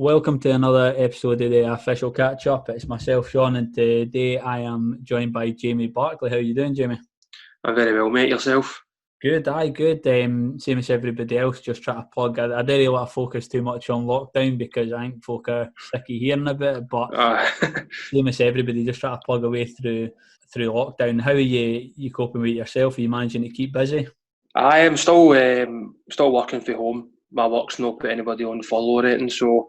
welcome to another episode of the official Catchup. It's myself, Shaun, and today I am joined by Jamie Barclay. How are you doing, Jamie? I'm very well, mate. Yourself? Good, good. Same as everybody else, just trying to plug. I don't really want to focus too much on lockdown because I think folk are sick of hearing about it, but same as everybody, just trying to plug away through lockdown. How are you coping with yourself? Are you managing to keep busy? I am still working from home. My work's not put anybody on furlough or anything, so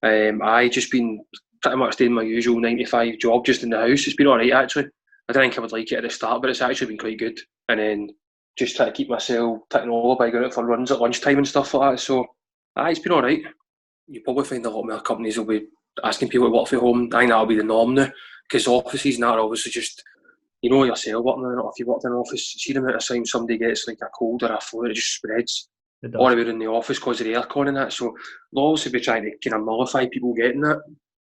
I just been pretty much doing my usual 9 to 5 job just in the house. It's been alright actually. I didn't think I would like it at the start, but it's actually been quite good. And then just try to keep myself ticking over by going out for runs at lunchtime and stuff like that. So it's been alright. You probably find a lot more companies will be asking people to work from home. I think that'll be the norm now, because offices and that are obviously just, you know yourself, working in, if you worked in an office, see the amount of time somebody gets like a cold or a flu, it just spreads all the way in the office because of the aircon and that. So they'll obviously be trying to kind of nullify people getting that.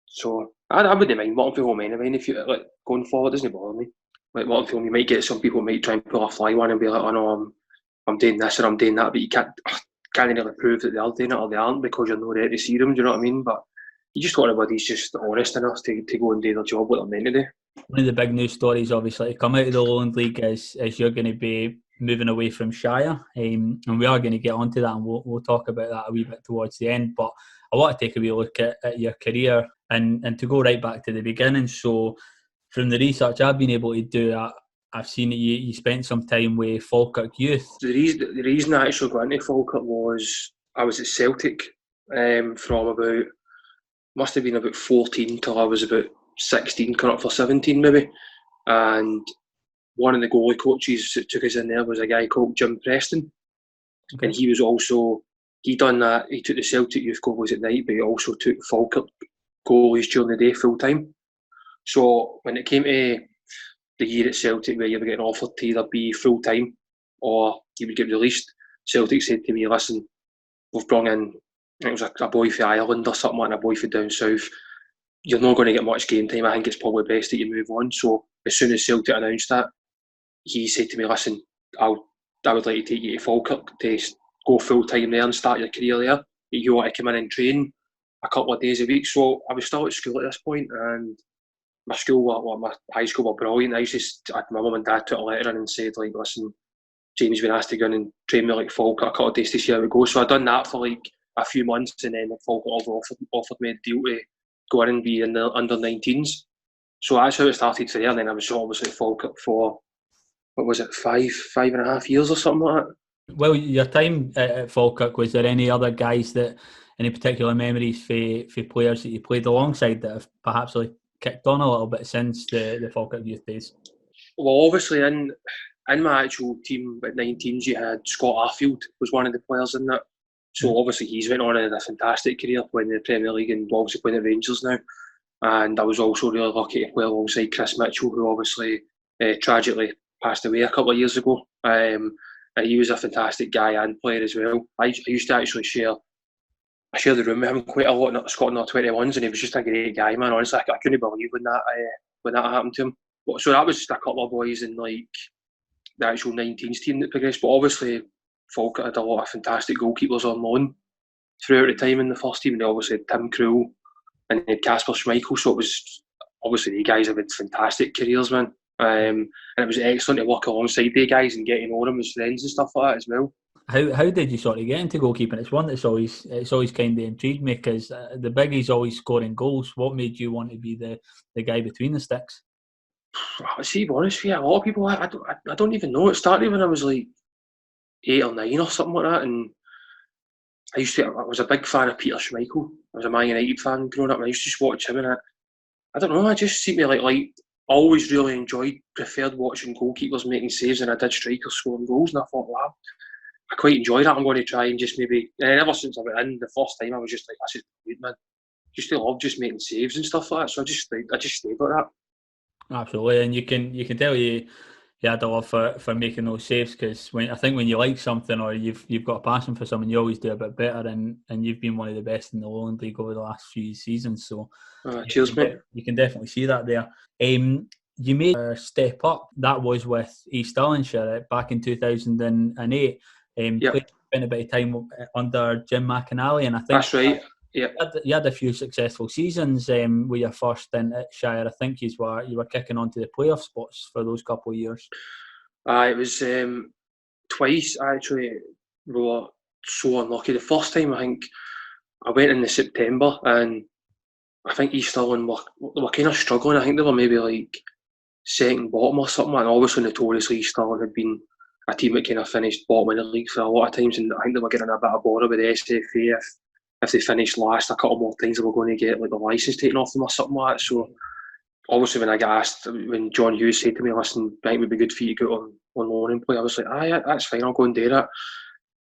So I wouldn't mind working from home anyway. And if you like going forward, it doesn't bother me. Like working from home, you might get some people might try and pull a fly one and be like, oh no, I'm doing this or I'm doing that, but you can't really prove that they are doing it or they aren't because you're not ready to see them. Do you know what I mean? But you just want everybody's just honest enough to go and do their job what they're meant to do. One of the big news stories, obviously, to come out of the Lowland League is you're going to be moving away from Shire, and we are going to get onto that, and we'll talk about that a wee bit towards the end. But I want to take a wee look at your career and to go right back to the beginning. So, from the research I've been able to do, I've seen that you spent some time with Falkirk Youth. The reason I actually got into Falkirk was I was at Celtic from about, must have been about 14 till I was about 16, coming up for 17 maybe. And one of the goalie coaches that took us in there was a guy called Jim Preston. Okay. And he was also, he took the Celtic youth goalies at night, but he also took Falkirk goalies during the day full time. So when it came to the year at Celtic where you were getting offered to either be full time or you would get released, Celtic said to me, listen, we've brought in, I think it was a boy from Ireland or something, and a boy from down south. You're not going to get much game time. I think it's probably best that you move on. So as soon as Celtic announced that, he said to me, listen, I would like to take you to Falkirk to go full time there and start your career there. You want to come in and train a couple of days a week. So I was still at school at this point, and my high school were brilliant. My mum and dad took a letter in and said, like, listen, Jamie's been asked to go in and train me like Falkirk a couple of days to see how it goes. So I'd done that for like a few months, and then Falkirk offered me a deal to go in and be in the under 19s. So that's how it started for there. And then I was obviously at Falkirk for, what was it, 5.5 years or something like that. Well, your time at Falkirk, was there any other guys that, any particular memories for players that you played alongside that have perhaps like kicked on a little bit since the Falkirk youth days? Well, obviously in my actual team at 19s, you had Scott Arfield was one of the players in that. So obviously he's went on in a fantastic career playing in the Premier League and obviously playing at Rangers now. And I was also really lucky to play alongside Chris Mitchell, who obviously tragically passed away a couple of years ago. And he was a fantastic guy and player as well. I used to actually share the room with him quite a lot at Scotland U21s, and he was just a great guy, man. Honestly, I couldn't believe when that happened to him. So that was just a couple of boys in like the actual 19s team that progressed. But obviously, Falkirk had a lot of fantastic goalkeepers on loan throughout the time in the first team. They obviously had Tim Krul and they had Kasper Schmeichel. So it was obviously the guys have had fantastic careers, man. And it was excellent to work alongside the guys and getting to know them as friends and stuff like that as well. How did you sort of get into goalkeeping? It's one that's always kind of intrigued me because the biggie's always scoring goals. What made you want to be the guy between the sticks? See, to be honest with you, a lot of people, I don't even know. It started when I was like 8 or 9 or something like that, and I was a big fan of Peter Schmeichel. I was a Man United fan growing up, and I used to just watch him, and I don't know, I just seemed to like always really preferred watching goalkeepers making saves than I did strikers scoring goals, and I thought, wow, I quite enjoy that. I'm going to try and just maybe, and ever since I went in the first time, I was just like, that's just good, man. Just to love just making saves and stuff like that. So I just stayed like that. Absolutely, and you can tell you had a love for making those saves, because I think when you like something or you've got a passion for something, you always do a bit better, and you've been one of the best in the Lowland League over the last few seasons. So cheers, mate. You can definitely see that there. You made a step up. That was with East Stirlingshire back in 2008. Yep. Spent a bit of time under Jim McInally, and I think that's right. Yeah. You had a few successful seasons with your first stint at Shire. I think you were kicking on to the playoff spots for those couple of years. It was twice actually. We were so unlucky. The first time I think I went in the September, and I think East Stirling were kind of struggling. I think they were maybe like second bottom or something. And obviously, notoriously, East Stirling had been a team that kind of finished bottom in the league for a lot of times, and I think they were getting a bit of bother with the SFA if they finished last a couple more times, they were going to get like the licence taken off them or something like that. So obviously, when I got asked, when John Hughes said to me, "Listen, I think it would be good for you to go on loan and play," I was like, "Aye, that's fine. I'll go and do that."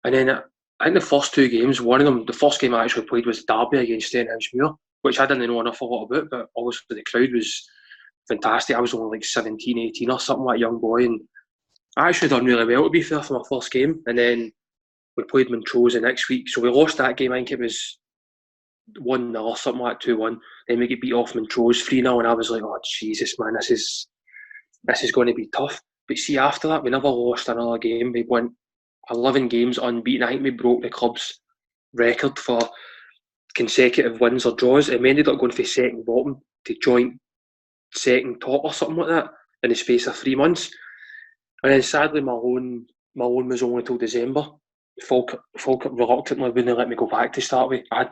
And then I think the first two games, one of them, the first game I actually played was Derby against Stenhousemuir, which I didn't know enough a lot about, but obviously the crowd was fantastic. I was only like 17, 18 or something, like a young boy, and I actually done really well, to be fair, for my first game. And then we played Montrose the next week, so we lost that game. I think it was 1-0 or something like 2-1. Then we get beat off Montrose 3-0, and I was like, "Oh Jesus, man, this is going to be tough." But see, after that, we never lost another game. We went 11 games unbeaten. I think we broke the club's record for consecutive wins or draws, and we ended up going for second bottom to joint second top or something like that in the space of 3 months. And then sadly, my loan was only till December. Falkirk reluctantly wouldn't let me go back to start with. I had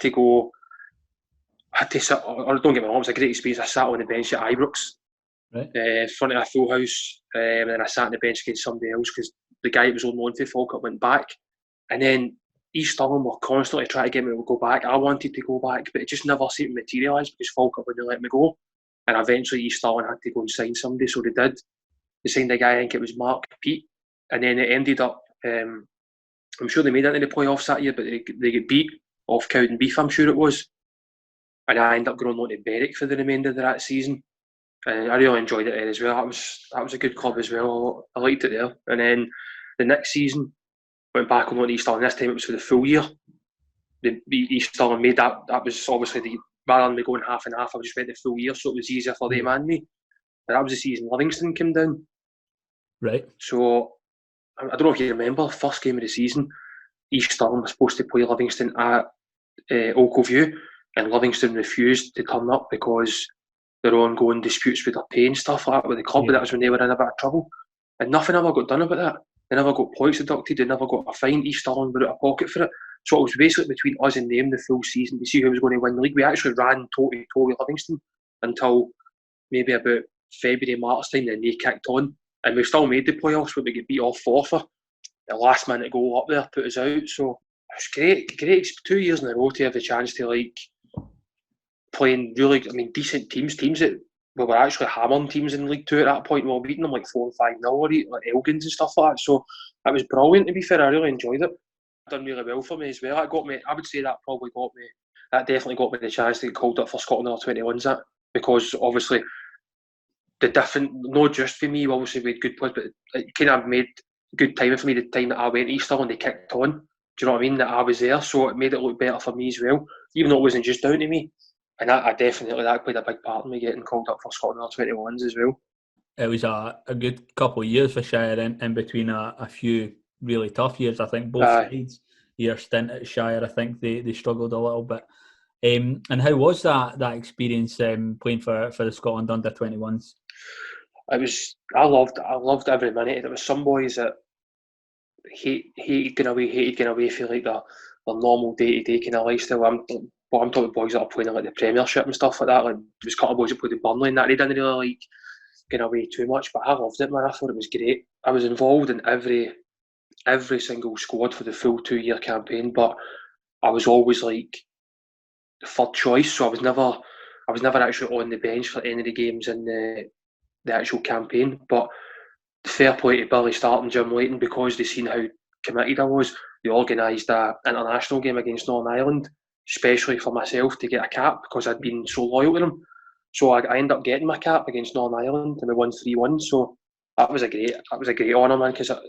to sit, or don't get me wrong, it was a great experience. I sat on the bench at Ibrox, right, front of a full house, and then I sat on the bench against somebody else because the guy that was on loan for Falkirk went back. And then East Stirling were constantly trying to get me to go back. I wanted to go back, but it just never seemed to materialise because Falkirk wouldn't let me go. And eventually East Stirling had to go and sign somebody, so they did. They signed a guy, I think it was Mark Peat, and then it ended up, I'm sure they made it into the playoffs that year, but they get beat off Cowdenbeath, I'm sure it was. And I ended up going on to Berwick for the remainder of that season. And I really enjoyed it there as well. That was a good club as well. I liked it there. And then the next season, went back on East Stirling. This time it was for the full year. The East Stirling made that. That was obviously rather than me going half and half, I just went the full year, so it was easier for them and me. And that was the season Livingston came down. Right. So I don't know if you remember, first game of the season, East Stirling was supposed to play Livingston at Oakview, and Livingston refused to turn up because there were ongoing disputes with their pay and stuff like that with the club. But that was when they were in a bit of trouble, and nothing ever got done about that. They never got points deducted. They never got a fine. East Stirling were out of pocket for it. So it was basically between us and them the full season to see who was going to win the league. We actually ran toe-to-toe with Livingston until maybe about February, March time, then they kicked on. And we still made the playoffs, but we get beat off Forfar. The last minute goal up there put us out. So it was great 2 years in a row to have the chance to like playing really, decent teams that we were actually hammering teams in League Two at that point. We were beating them like 4 and 5-0 or like Elgins and stuff like that. So that was brilliant, to be fair. I really enjoyed it. Done really well for me as well. I would say that definitely got me the chance to get called up for Scotland U21s, because obviously the different, not just for me, obviously we had good players, but it kind of made good timing for me the time that I went to East Stirling, they kicked on. Do you know what I mean? That I was there, so it made it look better for me as well, even though it wasn't just down to me. And that played a big part in me getting called up for Scotland U21s as well. It was a good couple of years for Shire in between a few really tough years. I think both sides, your stint at Shire, I think they struggled a little bit. And how was that experience playing for the Scotland under-21s? I loved every minute. There was some boys that hated going away for like their normal day-to-day kind of lifestyle. I'm talking boys that are playing like the Premiership and stuff like that. Like there was a couple of boys that played in Burnley and that. They didn't really like getting away too much, but I loved it, man. I thought it was great. I was involved in every single squad for the full 2-year campaign, but I was always like the third choice, so I was never actually on the bench for any of the games in the actual campaign. But fair play to Billy Stark and Jim Layton, because they seen how committed I was. They organised an international game against Northern Ireland, especially for myself, to get a cap because I'd been so loyal to them. So I ended up getting my cap against Northern Ireland, and we won 3-1. So that was a great honour, man, because a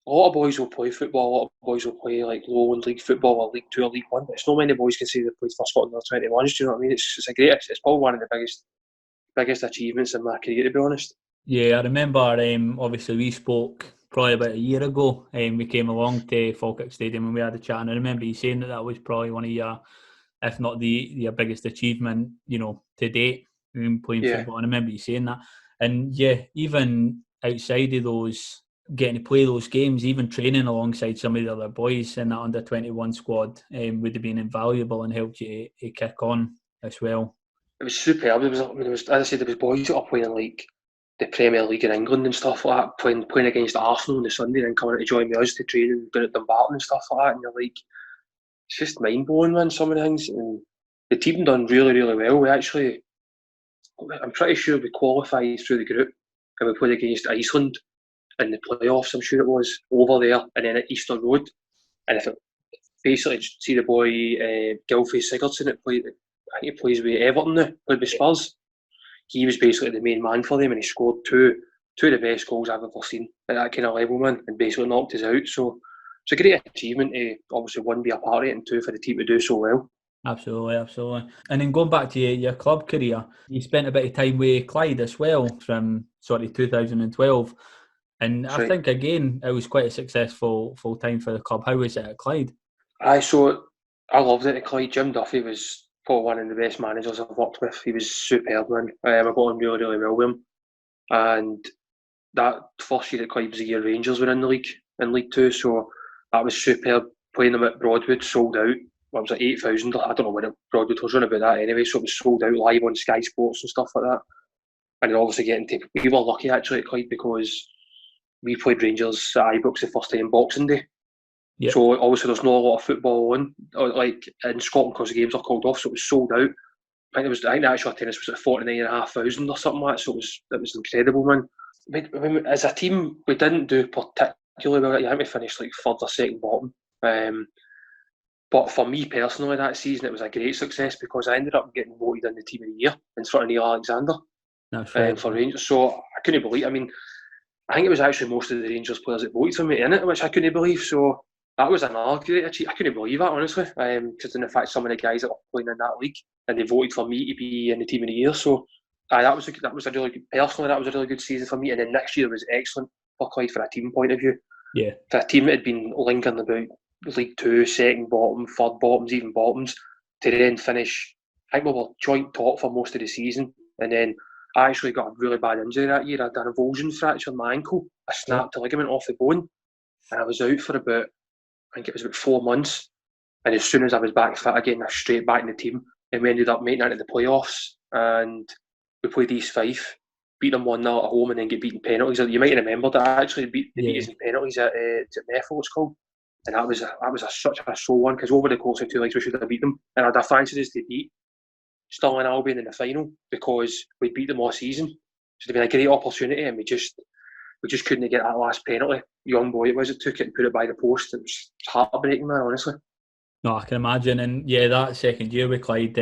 lot of boys will play football, a lot of boys will play like Lowland League football or League 2 or League 1, but it's not many boys can say they've played for Scotland U21s, do you know what I mean? It's probably one of the biggest achievements in my career, to be honest. Yeah, I remember, obviously we spoke probably about a year ago, we came along to Falkirk Stadium and we had a chat, and I remember you saying that was probably one of your if not your biggest achievement, to date in playing football. And I remember you saying that. And yeah, even outside of those, getting to play those games, even training alongside some of the other boys in that under-21 squad would have been invaluable and helped you to kick on as well. It was superb. As I said, there was boys that were playing like the Premier League in England and stuff like that, playing against Arsenal on the Sunday and coming to join us to train and doing it at Dumbarton and stuff like that. And you're like, it's just mind blowing, man. Some of the things, and the team done really, really well. I'm pretty sure we qualified through the group and we played against Iceland in the playoffs. I'm sure it was over there, and then at Easter Road. And if it basically see the boy Gylfi Sigurdsson that played, I think he plays with Everton now, played with Spurs. He was basically the main man for them, and he scored two of the best goals I've ever seen at that kind of level, man, and basically knocked us out. So it's a great achievement to obviously one, be a part of it, and two, for the team to do so well. Absolutely. And then going back to your club career, you spent a bit of time with Clyde as well from 2012. And I think, again, it was quite a successful full time for the club. How was it at Clyde? So I loved it at Clyde. Jim Duffy was probably one of the best managers I've worked with. He was superb, man. I got on really, really well with him. And that first year at Clyde was the year Rangers were in the league, in League Two. So that was superb. Playing them at Broadwood, sold out. It was like 8,000. I don't know when Broadwood was running about that anyway. So it was sold out live on Sky Sports and stuff like that. And then obviously we were lucky actually at Clyde because we played Rangers at Ibrox the first time Boxing Day. Yep. So obviously there's not a lot of football on, like in Scotland, because the games are called off. So it was sold out. I think the actual attendance was at 49,500 or something like that. So it was incredible, man. As a team, we didn't do particularly well. I think we finished like third or second bottom. But for me personally, that season it was a great success because I ended up getting voted in the team of the year in front of Neil Alexander. That's right. For Rangers. So I couldn't believe. I mean, I think it was actually most of the Rangers players that voted for me in it, which I couldn't believe. So that was another great achievement. I couldn't believe that, honestly, because in the fact some of the guys that were playing in that league and they voted for me to be in the team of the year. So that was a really good. Personally, that was a really good season for me. And then next year was excellent for Clyde for a team point of view. Yeah, for a team that had been linking about League Two, second bottom, third bottoms, even bottoms, to then finish. I think we were joint top for most of the season, and then I actually got a really bad injury that year. I had an avulsion fracture in my ankle. I snapped a ligament off the bone, and I was out for about 4 months. And as soon as I was back fit again, I was straight back in the team, and we ended up making it into the playoffs. And we played East Fife, beat them 1-0 at home, and then get beaten penalties. You might remember that I actually beat us in penalties at Methil, it's called. And that was such a sore one because over the course of 2 legs we should have beat them, and I'd have fancied us to beat Stirling Albion in the final because we beat them all season. So it'd been a great opportunity, and we just couldn't get that last penalty. Young boy it was that took it and put it by the post. It was heartbreaking, man, honestly. No, I can imagine. And yeah, that second year with Clyde,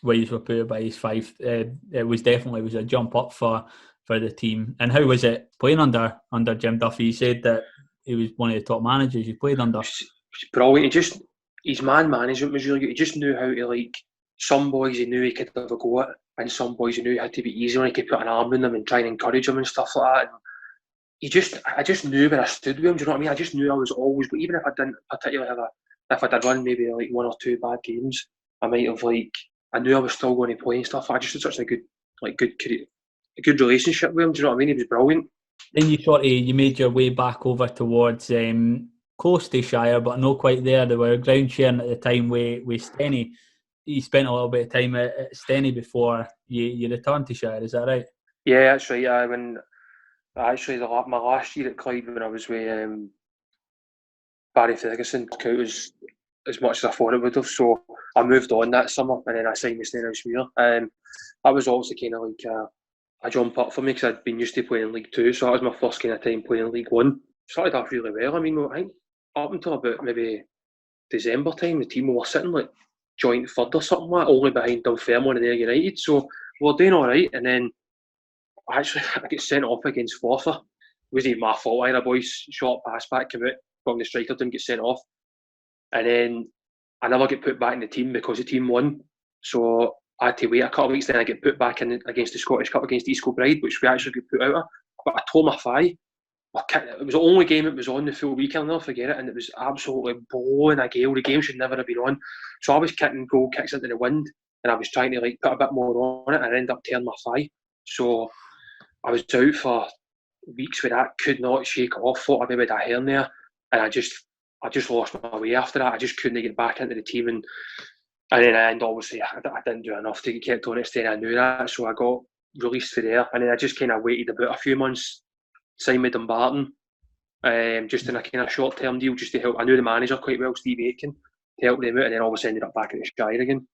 where you were put it by East Fife, it was a jump up for the team. And how was it playing under Jim Duffy? You said that he was one of the top managers you played under. Brilliant. His man management was really good. He just knew how to, like, some boys he knew he could have a go at, and some boys he knew he had to be easy on. He could put an arm in them and try and encourage them and stuff like that. And I just knew where I stood with him. Do you know what I mean? I just knew I was always, but even if I didn't particularly if I did run maybe like 1 or 2 bad games, I might have I knew I was still going to play and stuff. I just had such a good relationship with him. Do you know what I mean? He was brilliant. Then you made your way back over towards close to Shire, but not quite there. They were ground sharing at the time with Steny. You spent a little bit of time at Steny before you returned to Shire. Is that right? Yeah, that's right. My last year at Clyde when I was with Barry Ferguson, it was as much as I thought it would have. So I moved on that summer, and then I signed with Stenhousemuir. That was obviously kind of like a jump up for me because I'd been used to playing in League Two, so that was my first kind of time playing in League One. Started off really well. I mean, I think up until about maybe December time, the team were sitting like joint third or something like that, only behind Dunfermline and Ayr United. So we were doing all right, and then I get sent off against Forfar. It wasn't even my fault. I had a boy's short pass back come out from the striker, didn't get sent off, and then I never get put back in the team because the team won. So I had to wait a couple of weeks, then I get put back in against the Scottish Cup against East Kilbride, which we actually got put out of. But I tore my thigh, it was the only game it was on the full weekend. I'll never forget it, and it was absolutely blowing a gale. The game should never have been on. So I was kicking goal kicks into the wind, and I was trying to put a bit more on it, and I ended up tearing my thigh. So I was out for weeks with that. Could not shake it off. Thought I maybe had a hernia, and I just lost my way after that. I just couldn't get back into the team, and in the end, obviously, I didn't do enough to get kept on it. Staying, I knew that, so I got released for there, and then I just kind of waited about a few months. Signed with Dumbarton, just in a kind of short-term deal, just to help. I knew the manager quite well, Steve Aitken, to help them out, and then obviously ended up back at the Shire again.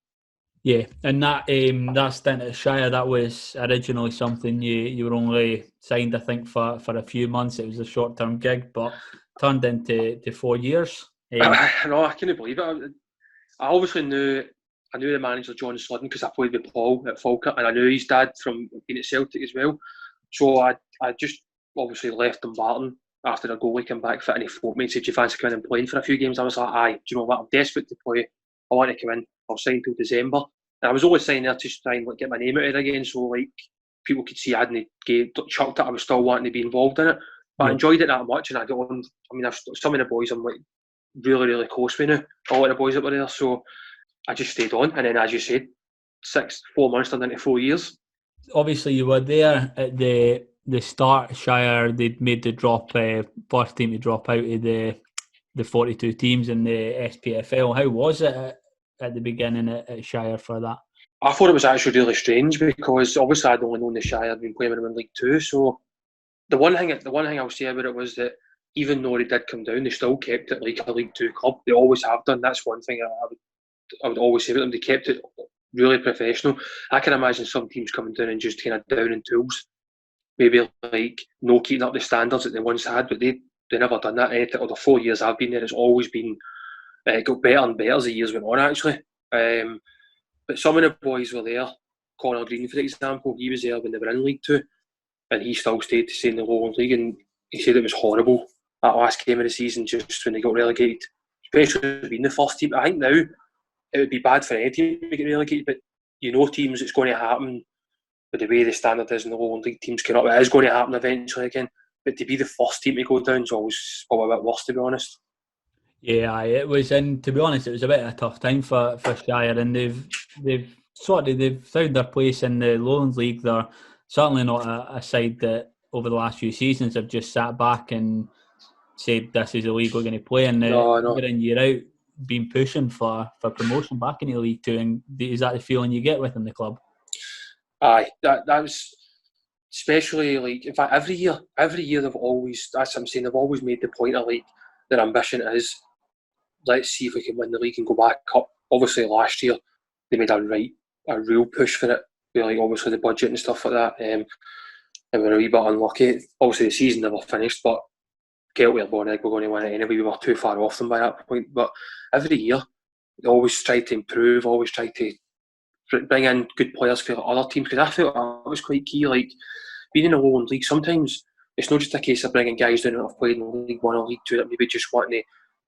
Yeah, and that stint at Shire, that was originally something you were only signed, I think, for a few months. It was a short-term gig, but turned into 4 years. No, I couldn't believe it. I obviously knew the manager, John Sludden, because I played with Paul at Falkirk, and I knew his dad from being at Celtic as well. So I just obviously left Dumbarton after the goalie came back fit, and he phoned me and said, "Do you fancy coming and playing for a few games?" I was like, "Aye, do you know what? I'm desperate to play. I want to come in. I'll sign till December." And I was always signing there to try and get my name out there again, so people could see I hadn't chucked it. I was still wanting to be involved in it. But I enjoyed it that much, and I got on. I mean, some of the boys I'm really, really close with now. A lot of the boys that were there, so I just stayed on. And then, as you said, 4 months turned into 4 years. Obviously, you were there at the start. Shire, they'd made the drop, first team to drop out of the 42 teams in the SPFL. How was it at the beginning at Shire for that? I thought it was actually really strange because obviously I'd only known the Shire, I'd been playing with them in League Two. So the one thing I'll say about it was that even though they did come down, they still kept it like a League Two club. They always have done. That's one thing I would always say about them. They kept it really professional. I can imagine some teams coming down and just kind of down in tools, maybe like no keeping up the standards that they once had, but they never done that. Or the 4 years I've been there, it's always been got better and better as the years went on. Actually, but some of the boys were there. Connor Green, for example, he was there when they were in League Two, and he still stayed to stay in the Lowland League, and he said it was horrible that last game of the season, just when they got relegated, especially being the first team. I think now it would be bad for any team to get relegated, but teams, it's going to happen with the way the standard is in the Lowland League. Teams come up, it is going to happen eventually again. But to be the first team to go down is always probably a bit worse, to be honest. Yeah, it was, and to be honest, it was a bit of a tough time for Shire, and they've found their place in the Lowlands League. They're certainly not a side that over the last few seasons have just sat back and said this is the league we're going to play in. No. Year in, year out, been pushing for promotion back into League Two, and is that the feeling you get within the club? Aye, that was especially in fact every year they've always, that's what I'm saying, they've always made the point of their ambition is, let's see if we can win the league and go back up. Obviously last year they made a real push for it with obviously the budget and stuff like that, and we were a wee bit unlucky. Obviously the season never finished, but Kelty or Bonnig were going to win it anyway. We were too far off them by that point. But every year they always tried to improve, always tried to bring in good players for other teams, because I felt that was quite key. Being in a Lowland League, sometimes it's not just a case of bringing guys down that have played in League One or League Two that maybe just wanting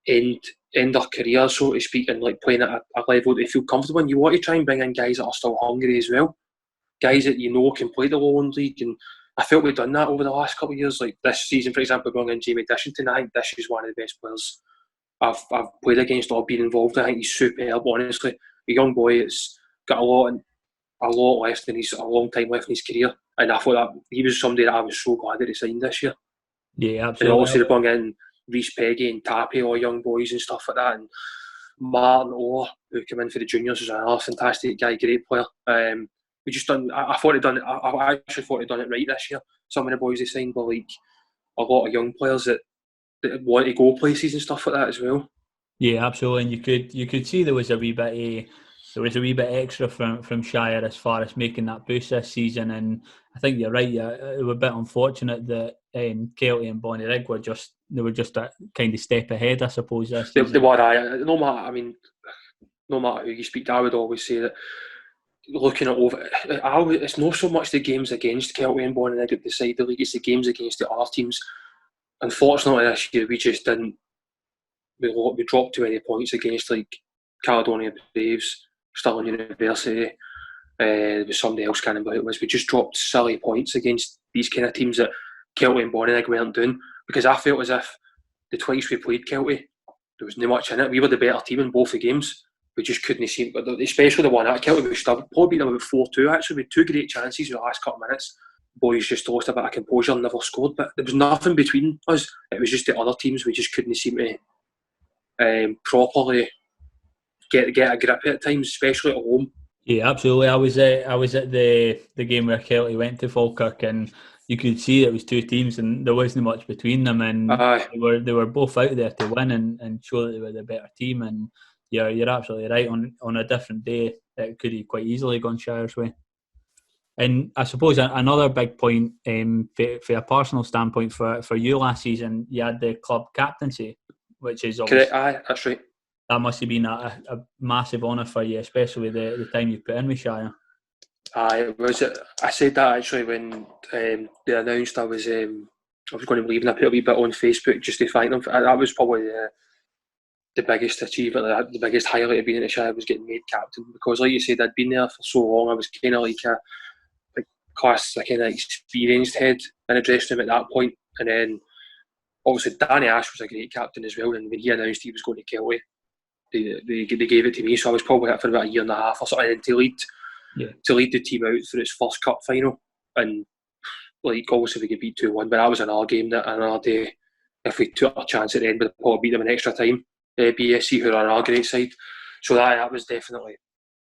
to end their career, so to speak, and playing at a level that they feel comfortable in. You want to try and bring in guys that are still hungry as well, guys that can play the Lowland League. And I felt we've done that over the last couple of years. Like this season, for example, bringing in Jamie Dishington. I think Dish is one of the best players I've played against or been involved in. I think he's superb, honestly. A young boy that's got a lot left, and he's a long time left in his career. And I thought that he was somebody that I was so glad that he signed this year. Yeah, absolutely. And obviously they bring in Reece Peggy and Tappy, all young boys and stuff like that. And Martin Orr, who came in for the juniors, was another fantastic guy, great player. We just done. I thought he'd done it. I actually thought he'd done it right this year. Some of the boys they signed were a lot of young players that want to go places and stuff like that as well. Yeah, absolutely. And you could see there was a wee bit extra from Shire as far as making that boost this season. And I think you're right. Yeah, it was a bit unfortunate that Kelty and Bonnyrigg were just a kind of step ahead, I suppose. This season. They were. No matter who you speak to, I would always say that. Looking at it's not so much the games against Kelty and Bonnyrigg that decide the league; it's the games against the other teams. Unfortunately, this year we just didn't. We dropped too many points against Caledonia Braves, Stirling University. There was somebody else, can't remember who it was. We just dropped silly points against these kind of teams that Kelty and Bonnyrigg weren't doing. because I felt as if the twice we played Kelty, there was not much in it. We were the better team in both the games. We just couldn't seem, especially the one at Kelty, we probably beat them about 4-2 actually. We had 2 great chances in the last couple of minutes. Boys just lost a bit of composure and never scored, but there was nothing between us. It was just the other teams we just couldn't seem to properly get a grip at times, especially at home. Yeah, absolutely. I was at the game where Kelty went to Falkirk, and you could see it was 2 teams, and there wasn't much between them, and they were both out there to win and show that they were the better team. And you're absolutely right. On a different day, it could have quite easily gone Shire's way. And I suppose another big point, for a personal standpoint for you last season, you had the club captaincy, which is obviously, correct. That's right. That must have been a massive honour for you, especially the time you put in with Shire. It was. I said that actually when they announced I was going to leave, and I put a wee bit on Facebook just to thank them. That was probably the biggest achievement, the biggest highlight of being at the Shire was getting made captain, because, like you said, I'd been there for so long. I was kind of like a kind of experienced head in a dressing room at that point, and then obviously Danny Ash was a great captain as well. And when he announced he was going to Kelty, they gave it to me, so I was probably at for about a year and a half or something, and to lead the team out for its first cup final. And like, obviously we could beat 2-1, but that was another game, that another day. If we took our chance at the end, we'd probably beat them in extra time. BSC, who are another great side, so that was definitely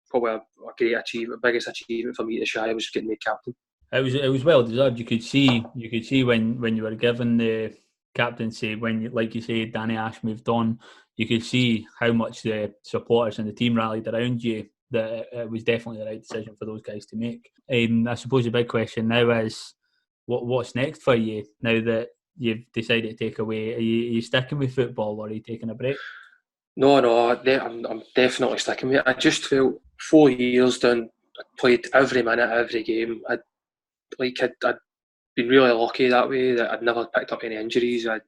probably a great achievement, biggest achievement for me at the Shire, was getting made captain. It was well deserved. You could see when you were given the captaincy, when, like you say, Danny Ash moved on, you could see how much the supporters and the team rallied around you, that it was definitely the right decision for those guys to make. I suppose the big question now is, what's next for you now that you've decided to take away? Are you sticking with football, or are you taking a break? No, I'm definitely sticking with it. I just felt 4 years done, I played every minute, every game. I'd been really lucky that way, that I'd never picked up any injuries. I'd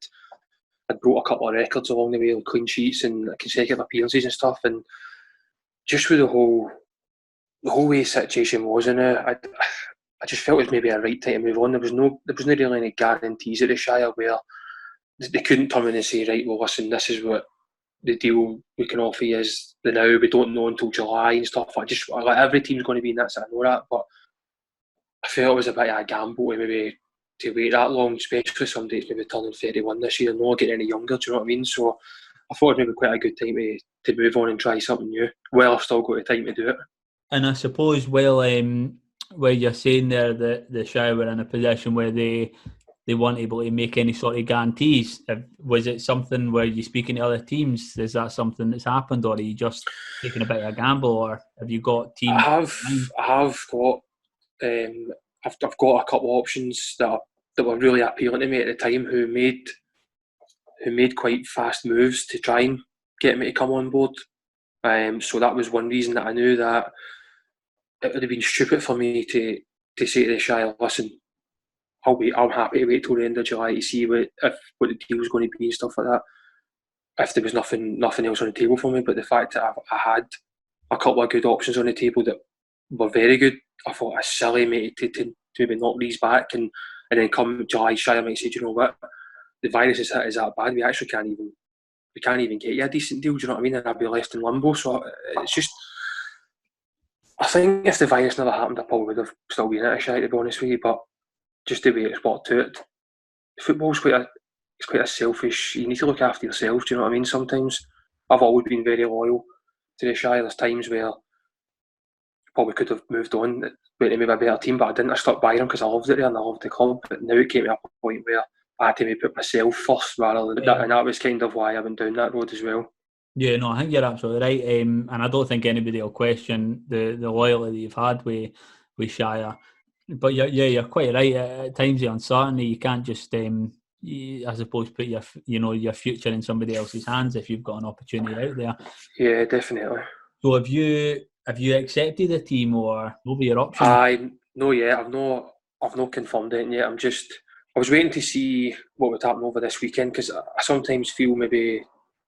broke a couple of records along the way, like clean sheets and consecutive appearances and stuff. And just with the whole way the situation was in it, I just felt it was maybe a right time to move on. There was no really any guarantees at the Shire where they couldn't turn in and say, right, well, listen, this is what the deal we can offer you is the now. We don't know until July and stuff. Like, every team's going to be in that, so I know that, but I felt it was a bit of a gamble to wait that long, especially somebody that's maybe turning 31 this year, not getting any younger. Do you know what I mean? So I thought it was maybe quite a good time to move on and try something new. Well, I've still got the time to do it. And I suppose, where you're saying there that the Shire were in a position where they weren't able to make any sort of guarantees, was it something where you're speaking to other teams? Is that something that's happened, or are you just taking a bit of a gamble, or have you got teams? I've got a couple of options that were really appealing to me at the time, who made quite fast moves to try and get me to come on board. So that was one reason that I knew that it would have been stupid for me to say to the Shire, listen, I'm happy to wait till the end of July to see what the deal was going to be and stuff like that, if there was nothing else on the table for me. But the fact that I had a couple of good options on the table that were very good, I thought it's silly, mate, to maybe knock these back and then come July, Shire might say, do you know what, the virus is that bad, we actually can't even get you a decent deal, do you know what I mean? And I'd be left in limbo. So it's just, I think if the virus never happened, I probably would have still been at a Shire, to be honest with you. But just the way it's worked out, football's quite a selfish, you need to look after yourself, do you know what I mean? Sometimes I've always been very loyal to the Shire. There's times where probably could have moved on, went to maybe a better team, but I didn't. I stuck by them because I loved it there and I loved the club. But now it came to a point where I had to maybe put myself first rather than that, and that was kind of why I went down that road as well. Yeah, no, I think you're absolutely right, and I don't think anybody will question the loyalty that you've had with Shire. But you're quite right. At times the uncertainty, you can't just, I suppose, put your future in somebody else's hands if you've got an opportunity out there. Yeah, definitely. So have you accepted the team, or what were your options? No, yeah, I've not confirmed it yet. I was waiting to see what would happen over this weekend, because I sometimes feel maybe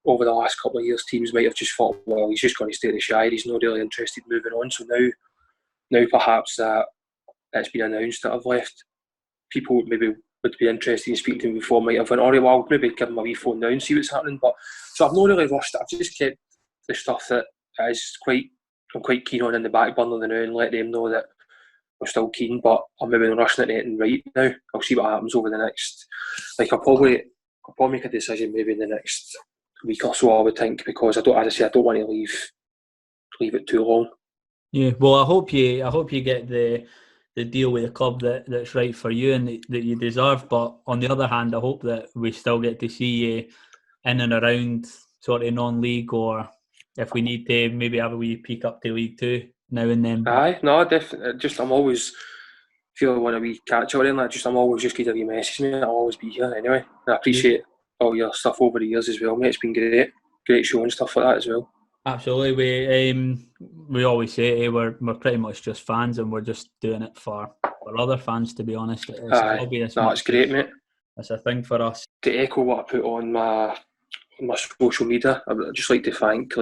over the last couple of years teams might have just thought, well, he's just going to stay at the Shire, he's not really interested in moving on. So now perhaps that it's been announced that I've left, people maybe would be interested in speaking to me before, might have went, alright, well, I'll maybe give him a wee phone now and see what's happening. But so I've not really rushed it. I've just kept the stuff that I'm quite keen on in the back burner now, and let them know that we're still keen, but I'm maybe not rushing it anything right now. I'll see what happens over the next, like I'll probably make a decision maybe in the next week or so, I would think, because I don't want to leave it too long. Yeah, well, I hope you get the deal with the club that's right for you and that you deserve. But on the other hand, I hope that we still get to see you in and around sort of non-league, or if we need to maybe have a wee peek up to League Two now and then. Aye, no, definitely. Just I'm always feel when a wee catch up and that. Just I'm always just good if you message me. I'll always be here anyway. And I appreciate all your stuff over the years as well, mate. It's been great show and stuff like that as well. Absolutely, we always say we're pretty much just fans, and we're just doing it for other fans. To be honest, it's great, mate. It's a thing for us. To echo what I put on my social media, I'd just like to thank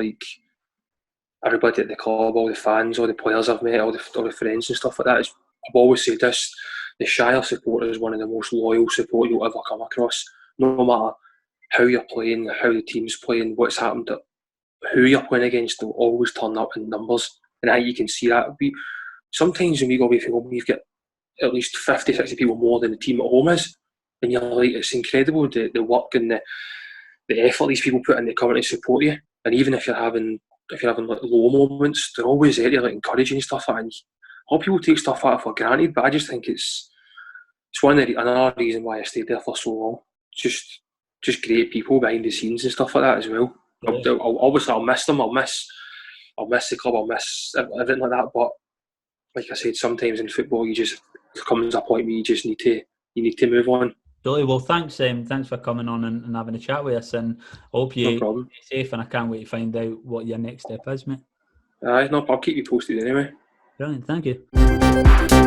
everybody at the club, all the fans, all the players I've met, all the friends and stuff like that. I've always said this: the Shire supporter is one of the most loyal support you'll ever come across. No matter how you're playing, how the team's playing, what's happened, who you're playing against, they'll always turn up in numbers. And I think you can see that. Sometimes when we go away from home, you've got at least 50, 60 people more than the team at home is. And you're like, it's incredible the work and the effort these people put in to come and support you. And even if you're having like low moments, they're always there to like encouraging and stuff like that. And a lot of people take stuff like that for granted, but I just think it's another reason why I stayed there for so long. Just great people behind the scenes and stuff like that as well. I'll miss them. I'll miss the club. I'll miss everything like that. But like I said, sometimes in football, there comes a point where you just need to move on. Really, well, thanks for coming on and having a chat with us, and I hope you stay safe, and I can't wait to find out what your next step is, mate. I'll keep you posted anyway. Brilliant, thank you.